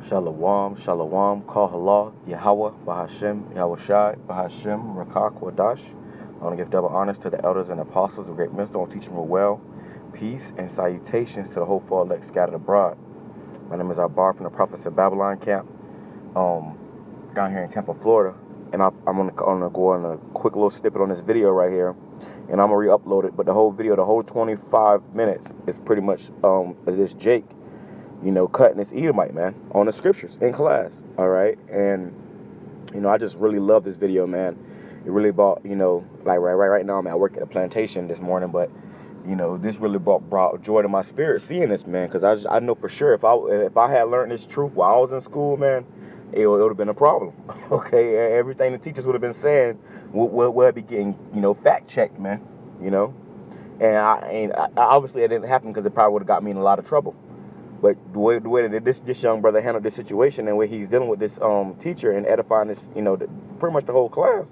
Shalom, Shalom, Kahala, Yahweh, Bahashem, Yahushai, Bahashem, Rakak, Wadash. I want to give double honors to the elders and apostles of great wisdom, teaching them well. Peace and salutations to the whole full elect scattered abroad. My name is Albar from the Prophets of Babylon camp, down here in Tampa, Florida. And I'm gonna go on a quick little snippet on this video right here, and I'm gonna re-upload it. But the whole video, the whole 25 minutes, is pretty much this Jake, cutting this Edomite, man, on the scriptures in class. All right, and I just really love this video, man. It really brought, like right now I'm at work at a plantation this morning, but this really brought joy to my spirit seeing this, man, because I know for sure if I had learned this truth while I was in school, man, it would have been a problem. Okay, everything the teachers would have been saying would be getting fact checked, man. And I obviously it didn't happen because it probably would have got me in a lot of trouble. But the way that this young brother handled this situation and where he's dealing with this teacher and edifying this, pretty much the whole class,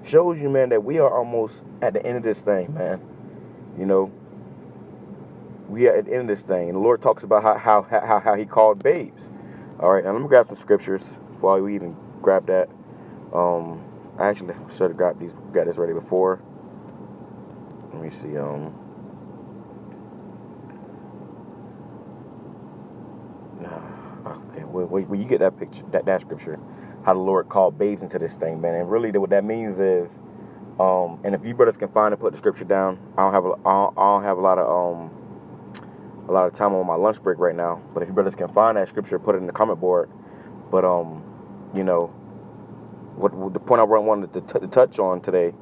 shows you, man, that we are almost at the end of this thing, man. We are at the end of this thing. And the Lord talks about how he called babes. All right, now let me grab some scriptures before we even grab that. I actually should have got this ready before. Let me see. Okay, when you get that picture, that scripture, how the Lord called babes into this thing, man, and really what that means is, and if you brothers can find it, put the scripture down. I don't have a lot of time on my lunch break right now, but if you brothers can find that scripture, put it in the comment board. But what the point I wanted to touch on today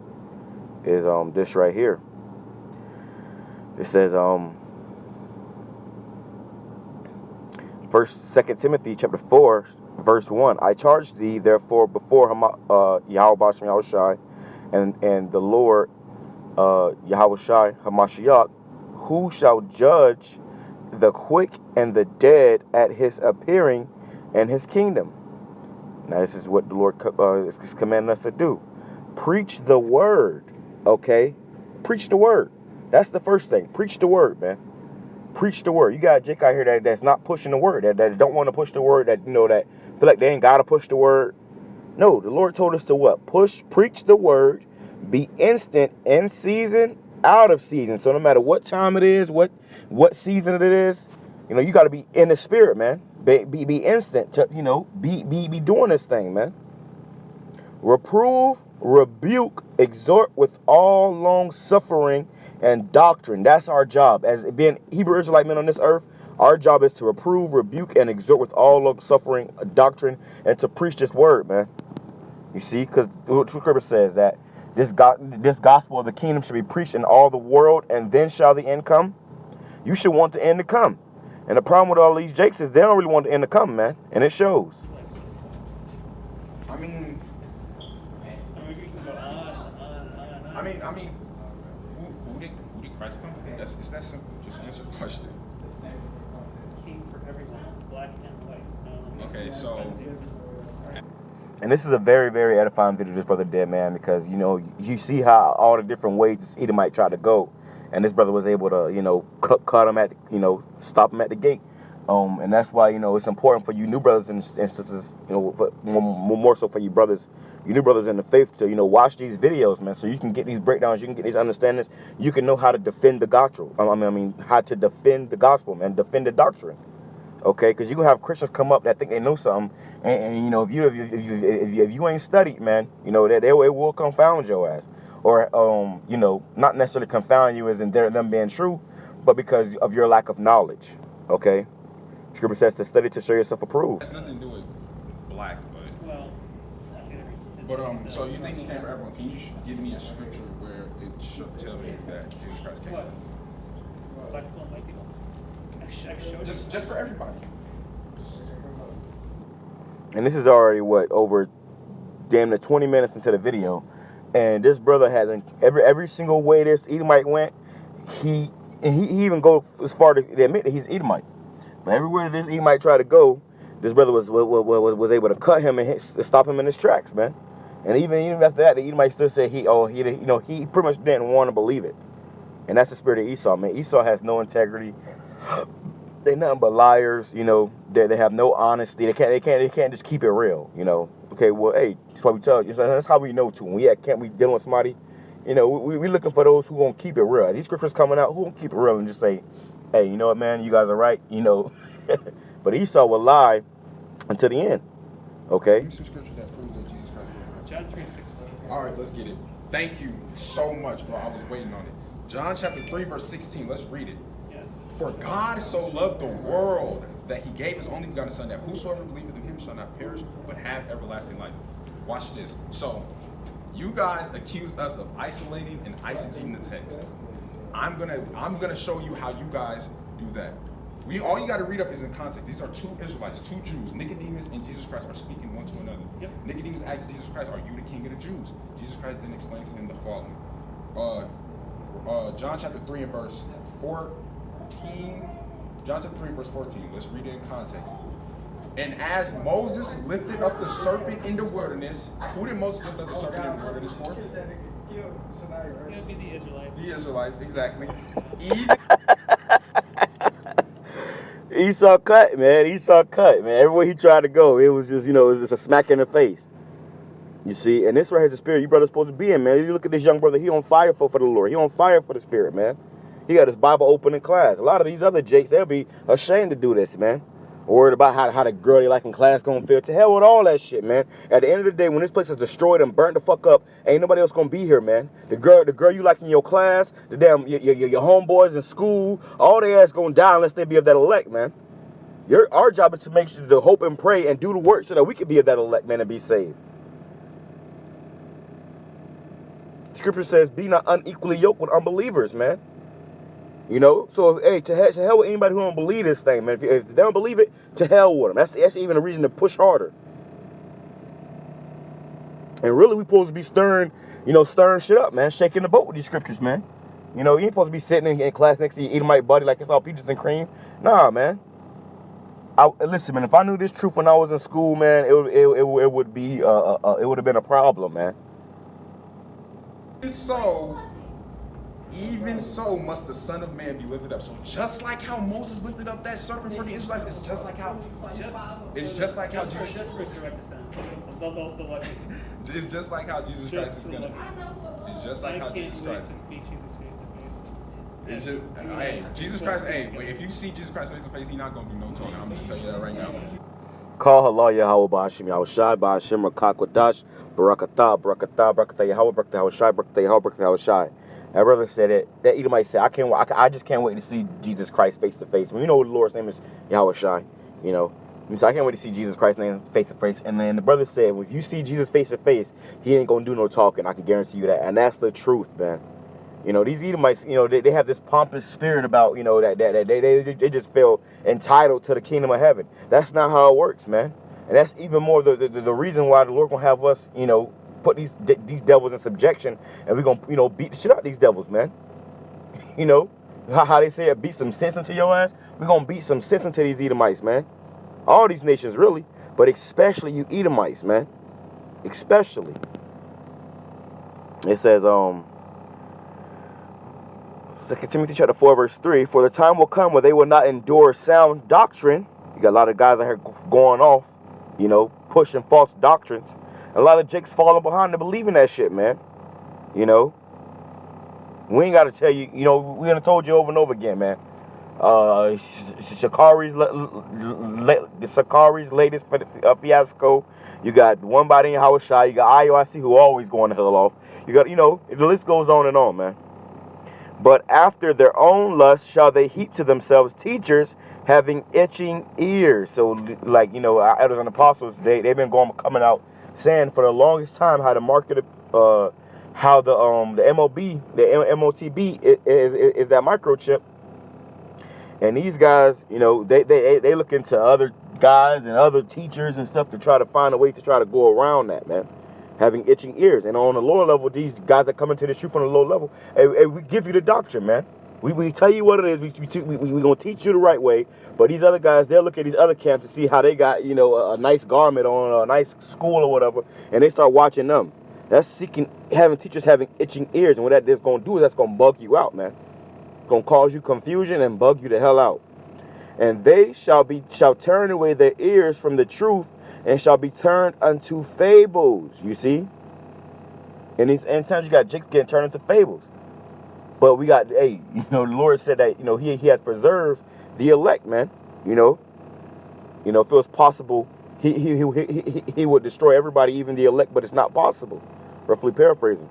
is this right here. It says Second Timothy chapter 4 verse 1. I charge thee therefore before Yahweh Bashem Yahushai and the Lord Yahushai Hamashiach, who shall judge the quick and the dead at his appearing in his kingdom. Now this is what the Lord is commanding us to do. Preach the word, okay? Preach the word. That's the first thing. Preach the word, man. Preach the word. You got Jake out here that's not pushing the word, that don't want to push the word, that that feel like they ain't got to push the word. No, the Lord told us to what? Preach the word, be instant in season, out of season. So no matter what time it is, what season it is, you got to be in the spirit, man. Be instant to, be doing this thing, man. Reprove, rebuke, exhort with all long suffering and doctrine. That's our job as being Hebrew Israelite men on this earth. Our job is to reprove, rebuke, and exhort with all long suffering, doctrine, and to preach this word, man. You see, because the true scripture says that this gospel of the kingdom should be preached in all the world, and then shall the end come. You should want the end to come. And the problem with all these jakes is they don't really want the end to come, man. And it shows. I mean, who did Christ come from? It's that simple. Just answer the question. King for everyone, black and white. Okay, so. And this is a very, very edifying video this brother did, man, because, you see how all the different ways this Edomite tried to go. And this brother was able to, cut him stop him at the gate. And that's why, it's important for you new brothers and sisters, more so for you new brothers in the faith to, watch these videos, man, so you can get these breakdowns, you can get these understandings, you can know how to defend the gospel. How to defend the gospel, man, defend the doctrine. Okay, because you gonna have Christians come up that think they know something, and if you ain't studied, man, that it will confound your ass, or not necessarily confound you as in them being true, but because of your lack of knowledge. Okay, Scripture says to study to show yourself approved. It has nothing to do with black, But so you think he came for everyone? Can you give me a scripture where it tells you that Jesus Christ came? black people and white people. Just for everybody. And this is already over damn near 20 minutes into the video, and this brother has every single way this Edomite went. He even go as far to admit that he's Edomite. But everywhere that this Edomite tried to go, this brother was able to cut him and stop him in his tracks, man. And even after that, the Edomite still said he pretty much didn't want to believe it. And that's the spirit of Esau, man. Esau has no integrity. They nothing but liars, you know. They have no honesty. They can't just keep it real, you know. Okay, well, hey, that's what we tell you. That's how we know too. When we at camp, we dealing with somebody, you know, we looking for those who gonna keep it real. These scriptures coming out, who gonna keep it real and just say, hey, you know what, man, you guys are right, you know. But Esau will lie until the end. Okay. Give me some scripture that proves that Jesus Christ is John 3:16. All right, let's get it. Thank you so much, bro. I was waiting on it. John chapter 3, verse 16. Let's read it. Yes. For God so loved the world that he gave his only begotten son, that whosoever believeth in him shall not perish, but have everlasting life. Watch this. So, you guys accuse us of isolating and eisegeting the text. I'm gonna show you how you guys do that. All you got to read up is in context. These are two Israelites, two Jews. Nicodemus and Jesus Christ are speaking one to another. Yep. Nicodemus asks Jesus Christ, "Are you the king of the Jews?" Jesus Christ then explains to him the following. John chapter 3 and verse 14. John chapter 3 verse 14. Let's read it in context. And as Moses lifted up the serpent in the wilderness, who did Moses lift up the serpent in the wilderness for? It would be the Israelites. The Israelites, exactly. Even Esau cut, man. Esau cut, man. Everywhere he tried to go, it was just, you know, it was just a smack in the face. You see, and this right here is the spirit you brother's supposed to be in, man. You look at this young brother, he on fire for the Lord. He on fire for the spirit, man. He got his Bible open in class. A lot of these other jakes, they'll be ashamed to do this, man. Worried about how the girl they like in class gonna feel. To hell with all that shit, man. At the end of the day, when this place is destroyed and burnt the fuck up, ain't nobody else gonna be here, man. The girl you like in your class, the damn your homeboys in school, all they ass gonna die unless they be of that elect, man. Our job is to make sure to hope and pray and do the work so that we can be of that elect, man, and be saved. Scripture says, be not unequally yoked with unbelievers, man. You know, so hey, to hell with anybody who don't believe this thing, man. If they don't believe it, to hell with them. That's even a reason to push harder. And really, we supposed to be stirring shit up, man, shaking the boat with these scriptures, man. You know, you ain't supposed to be sitting in class next to your Edomite buddy like it's all peaches and cream. Nah, man. Listen, man. If I knew this truth when I was in school, man, it would have been a problem, man. Even so must the Son of Man be lifted up. So just like how Moses lifted up that serpent for the Israelites, it's just like how Jesus Christ is gonna. It's just like how Jesus Christ. It's just, hey, Jesus Christ. Hey, if you see Jesus Christ face to face, he's not gonna be no talking. I'm just telling you that right now. Call Allah Yahweh Ba'ashim Yahushai Ba'ashim Rakakwadash Barakatah Yahweh Barakatah Yahushai Barakatah Yahweh Barakatah Yahushai. That brother said it. That Edomite said, I just can't wait to see Jesus Christ face to face. Well, you know the Lord's name is Yahushai, you know. So I can't wait to see Jesus Christ's name face to face. And then the brother said, well, if you see Jesus face to face, he ain't gonna do no talking. I can guarantee you that. And that's the truth, man. You know, these Edomites, you know, they have this pompous spirit about, you know, that they just feel entitled to the kingdom of heaven. That's not how it works, man. And that's even more the reason why the Lord gonna have us, you know, put these devils in subjection, and we're gonna, you know, beat the shit out of these devils, man. You know how they say it, beat some sense into your ass. We're gonna beat some sense into these Edomites, man. All these nations, really, but especially you Edomites, man. Especially. It says, 2 Timothy chapter 4, verse 3, for the time will come where they will not endure sound doctrine. You got a lot of guys out here going off, you know, pushing false doctrines. A lot of jakes falling behind to believing that shit, man. You know, we ain't got to tell you. You know, we done told you over and over again, man. Sakari's latest fiasco. You got one body in Yahushai. You got IOIC who always going the hell off. You got, you know, the list goes on, man. But after their own lust shall they heap to themselves teachers having itching ears. So, like, you know, our elders and apostles, they've been coming out saying for the longest time how to market how the MOTB is that microchip. And these guys, you know, they look into other guys and other teachers and stuff to try to find a way to try to go around that, man. Having itching ears. And on the lower level, these guys that come into the truth on the low level, we give you the doctrine, man. We tell you what it is. We going to teach you the right way. But these other guys, they'll look at these other camps to see how they got, you know, a nice garment on, a nice school or whatever, and they start watching them. That's having teachers having itching ears. And what that is going to do is that's going to bug you out, man. It's going to cause you confusion and bug you the hell out. and they shall turn away their ears from the truth, and shall be turned unto fables. You see? In these end times, you got Jake getting turned into fables. But we got, hey, you know, the Lord said that, you know, he has preserved the elect, man. You know, if it was possible, he would destroy everybody, even the elect, but it's not possible. Roughly paraphrasing.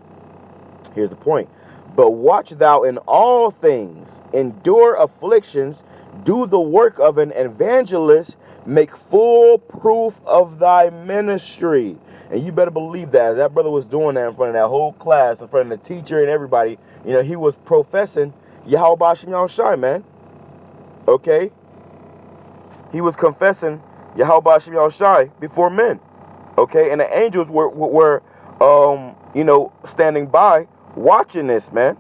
Here's the point. But watch thou in all things, endure afflictions, do the work of an evangelist, make full proof of thy ministry. And you better believe that. As that brother was doing that in front of that whole class, in front of the teacher and everybody, you know, he was professing Yahweh Bashim Yahushai, man. Okay? He was confessing Yahweh Bashim Yahushai before men. Okay? And the angels were you know, standing by, watching this, man.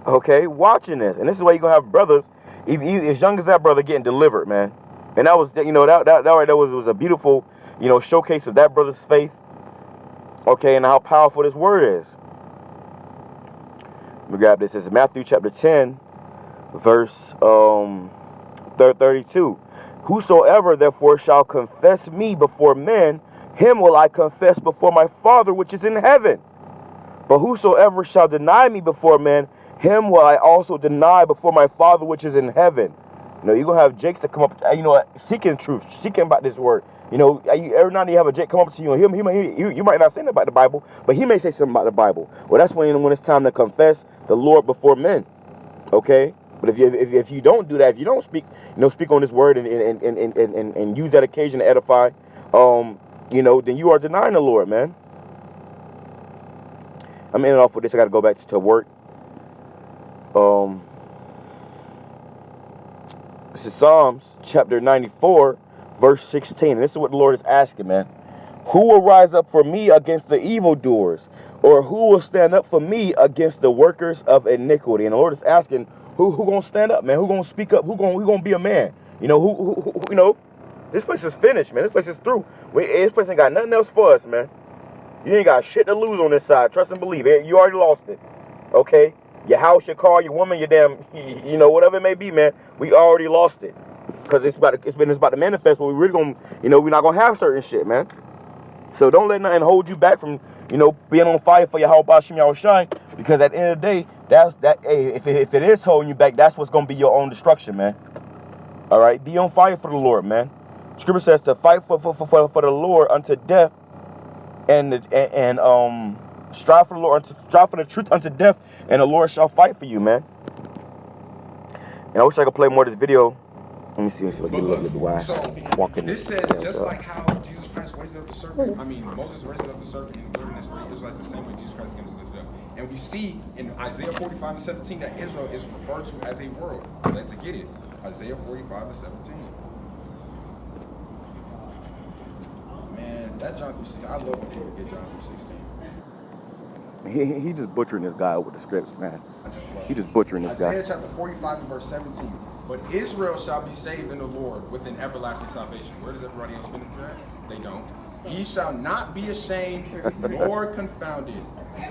Okay? Watching this. And this is why you're going to have brothers, even as young as that brother, getting delivered, man. And that was, you know, that right there was a beautiful, you know, showcase of that brother's faith. Okay, and how powerful this word is. Let me grab this. It's Matthew chapter 10, verse 32. Whosoever therefore shall confess me before men, him will I confess before my Father which is in heaven. But whosoever shall deny me before men, him will I also deny before my Father which is in heaven. You know, you're going to have Jakes that come up, you know, seeking truth, seeking about this word. You know, every now and then you have a Jake come up to you, and you might not say anything about the Bible, but he may say something about the Bible. Well, that's when it's time to confess the Lord before men. Okay? But if you don't do that, if you don't speak, you know, speak on this word and use that occasion to edify, you know, then you are denying the Lord, man. I'm ending off with this. I got to go back to work. This is Psalms chapter 94, verse 16. And this is what the Lord is asking, man. Who will rise up for me against the evildoers? Or who will stand up for me against the workers of iniquity? And the Lord is asking, who gonna stand up, man? Who gonna speak up? Who gonna be a man? You know, who you know, this place is finished, man. This place is through. This place ain't got nothing else for us, man. You ain't got shit to lose on this side. Trust and believe. You already lost it. Okay? Your house, your car, your woman, your damn, you know, whatever it may be, man. We already lost it. Because it's about to manifest, but we really gonna, you know, we're not gonna have certain shit, man. So don't let nothing hold you back from, you know, being on fire for Yahweh Bashim Yahushai. Because at the end of the day, hey, if it is holding you back, that's what's gonna be your own destruction, man. All right, be on fire for the Lord, man. Scripture says to fight for the Lord unto death, and strive for the Lord, strive for the truth unto death, and the Lord shall fight for you, man. And I wish I could play more of this video. Let me see if I get a little bit wide. So this says just like how Jesus Christ raised up the serpent. I mean, Moses raised up the serpent in the wilderness for the Israelites, the same way Jesus Christ is going to lift it up. And we see in Isaiah 45:17 that Israel is referred to as a world. Let's get it. Isaiah 45:17. Man, that John 3:16. I love when people get John 3:16. He just butchering this guy with the scripts, man. I just love it. He just butchering this guy. Isaiah chapter 45 and verse 17. But Israel shall be saved in the Lord with an everlasting salvation. Where does everybody else fit into that? They don't. He shall not be ashamed nor confounded.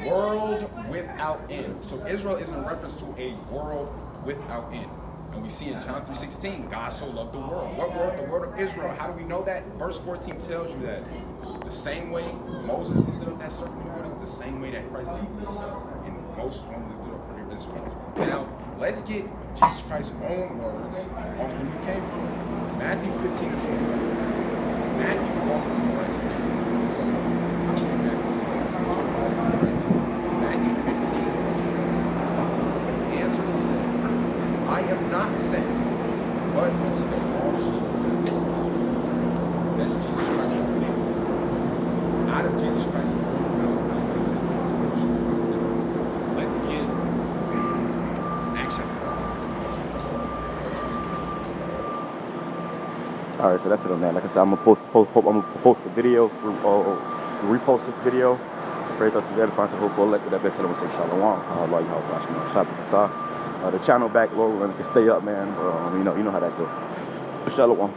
World without end. So Israel is in reference to a world without end. And we see in John 3:16, God so loved the world. What world? The world of Israel. How do we know that? Verse 14 tells you that. The same way Moses lifted up that serpent in the wilderness, the same way that Christ lifted up. And Moses only lifted up for the Israelites. Now, let's get Jesus Christ's own words on who he came from. Matthew 15 and 24. Matthew walked with Christ too. So, Matthew 15 verse 24. But he answered and said, I am not sent, but unto the lost sheep of Israel. That's Jesus Christ. Out of Jesus Christ. Let's get Acts chapter 13. All right, so that's it on that. Like I said, I'm gonna post the video, repost this video. Praise us to edifying to hopeful elect that best said I would say shalom. Allah Yahweh, the channel back low and can stay up, man. You know how that goes. Shalom.